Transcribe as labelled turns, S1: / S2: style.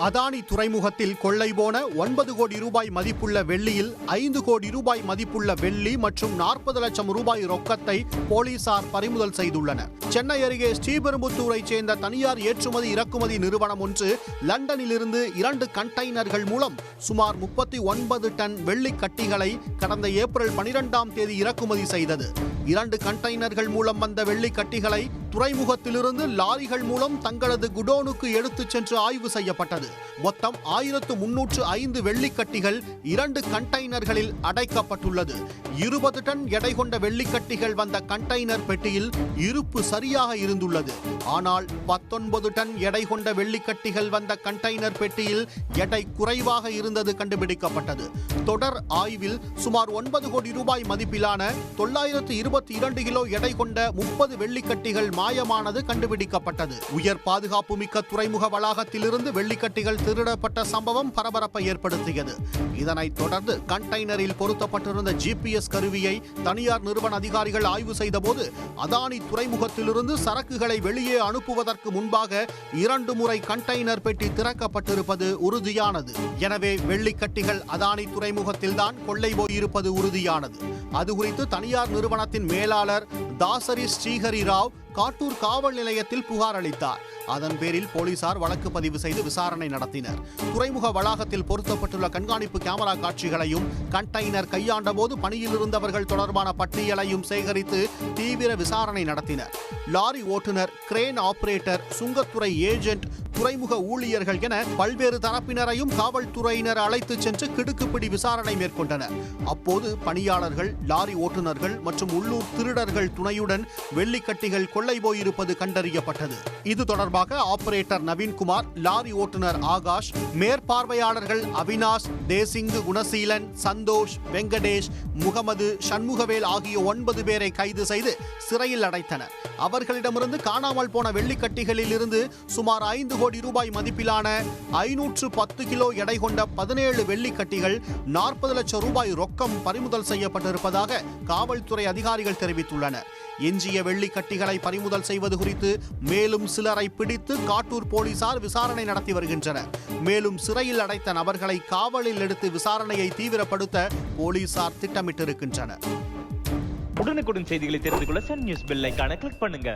S1: அதானி துறைமுகத்தில் கொள்ளை போன 9 கோடி ரூபாய் மதிப்புள்ள வெள்ளியில் 5 கோடி ரூபாய் மதிப்புள்ள வெள்ளி மற்றும் 40 லட்சம் ரூபாய் ரொக்கத்தை போலீசார் பறிமுதல் செய்துள்ளனர். சென்னை அருகே ஸ்ரீபெரும்புத்தூரைச் சேர்ந்த தனியார் ஏற்றுமதி இறக்குமதி நிறுவனம் ஒன்று லண்டனிலிருந்து 2 கண்டெய்னர்கள் மூலம் சுமார் 39 டன் வெள்ளி கட்டிகளை கடந்த ஏப்ரல் 12ஆம் தேதி இறக்குமதி செய்தது. 2 கண்டெய்னர்கள் மூலம் வந்த வெள்ளி கட்டிகளை துறைமுகத்திலிருந்து லாரிகள் மூலம் தங்களது குடோனுக்கு எடுத்துச் சென்று ஆய்வு செய்யப்பட்டது. மொத்தம் 1305 வெள்ளிக்கட்டிகள் 2 கண்டெய்னர்களில் அடைக்கப்பட்டுள்ளது. 20 டன் எடை கொண்ட வெள்ளிக்கட்டிகள் வந்த கண்டெய்னர் பெட்டியில் இருப்பு சரியாக இருந்துள்ளது. ஆனால் 19 டன் எடை கொண்ட வெள்ளிக்கட்டிகள் வந்த கண்டெய்னர் பெட்டியில் எடை குறைவாக இருந்தது கண்டுபிடிக்கப்பட்டது. தொடர் ஆய்வில் சுமார் 9 கோடி ரூபாய் மதிப்பிலான 922 கிலோ எடை கொண்ட 30 வெள்ளிக்கட்டிகள் மாயமானது கண்டுபிடிக்கப்பட்டது. உயர் பாதுகாப்பு மிக்க துறைமுக வளாகத்திலிருந்து வெள்ளிக்கட்டிகள் திருடப்பட்ட சம்பவம் பரபரப்பை ஏற்படுத்தியது. இதனைத் தொடர்ந்து கண்டெய்னரில் பொருத்தப்பட்டிருந்த GPS கருவியை தனியார் நிறுவன அதிகாரிகள் ஆய்வு செய்தபோது அதானி துறைமுகத்திலிருந்து சரக்குகளை வெளியே அனுப்புவதற்கு முன்பாக 2 முறை கண்டெய்னர் பெட்டி திறக்கப்பட்டிருப்பது உறுதியானது. எனவே வெள்ளிக்கட்டிகள் அதானி துறைமுகத்தில்தான் கொள்ளை போயிருப்பது உறுதியானது. அது குறித்து தனியார் நிறுவனத்தின் மேலாளர் தாசரி ஸ்ரீஹரி ராவ் காட்டூர் காவல் நிலையத்தில் புகார் அளித்தார். அதன் பேரில் போலீசார் வழக்கு பதிவு செய்து விசாரணை நடத்தினர். துறைமுக வளாகத்தில் பொருத்தப்பட்டுள்ள கண்காணிப்பு கேமரா காட்சிகளையும் கண்டெய்னர் கையாண்ட போது பணியில் இருந்தவர்கள் தொடர்பான பட்டியலையும் சேகரித்து தீவிர விசாரணை நடத்தினர். லாரி ஓட்டுநர், கிரேன் ஆபரேட்டர், சுங்கத்துறை ஏஜென்ட், துறைமுக ஊழியர்கள் என பல்வேறு தரப்பினரையும் காவல்துறையினர் அழைத்து சென்று கிடுக்குப்பிடி விசாரணை மேற்கொண்டனர். அப்போது பணியாளர்கள், லாரி ஓட்டுநர்கள் மற்றும் உள்ளூர் திருடர்கள் துணையுடன் வெள்ளிக்கட்டிகள் கொள்ளை போயிருப்பது கண்டறியப்பட்டது. இது தொடர்பாக ஆபரேட்டர் நவீன்குமார், லாரி ஓட்டுநர் ஆகாஷ், மேற்பார்வையாளர்கள் அவினாஷ், தேசிங்கு, குணசீலன், சந்தோஷ், வெங்கடேஷ், முகமது, சண்முகவேல் ஆகிய 9 பேரை கைது செய்து சிறையில் அடைத்தனர். அவர்களிடமிருந்து காணாமல் போன வெள்ளிக்கட்டிகளில் இருந்து சுமார் 5 கோடி ரூபாய் மதிப்பிலான 510 கிலோ எடை கொண்ட 17 வெள்ளிக்கட்டிகள், 40 லட்சம் ரூபாய் ரொக்கம் பறிமுதல் செய்யப்பட்டிருப்பதாக காவல்துறை அதிகாரிகள் தெரிவித்துள்ளனர். எஞ்சிய வெள்ளிக்கட்டிகளை பறிமுதல் செய்வது குறித்து மேலும் சிலரை பிடித்து காட்டூர் போலீசார் விசாரணை நடத்தி வருகின்றனர். மேலும் சிறையில் அடைத்த நபர்களை காவலில் எடுத்து விசாரணையை தீவிரப்படுத்த போலீசார் திட்டமிட்டிருக்கின்றனர்.
S2: உடனுக்குடன் செய்திகளை தெரிந்து கொள்ள சன் நியூஸ் பெல் ஐகானை கிளிக் பண்ணுங்க.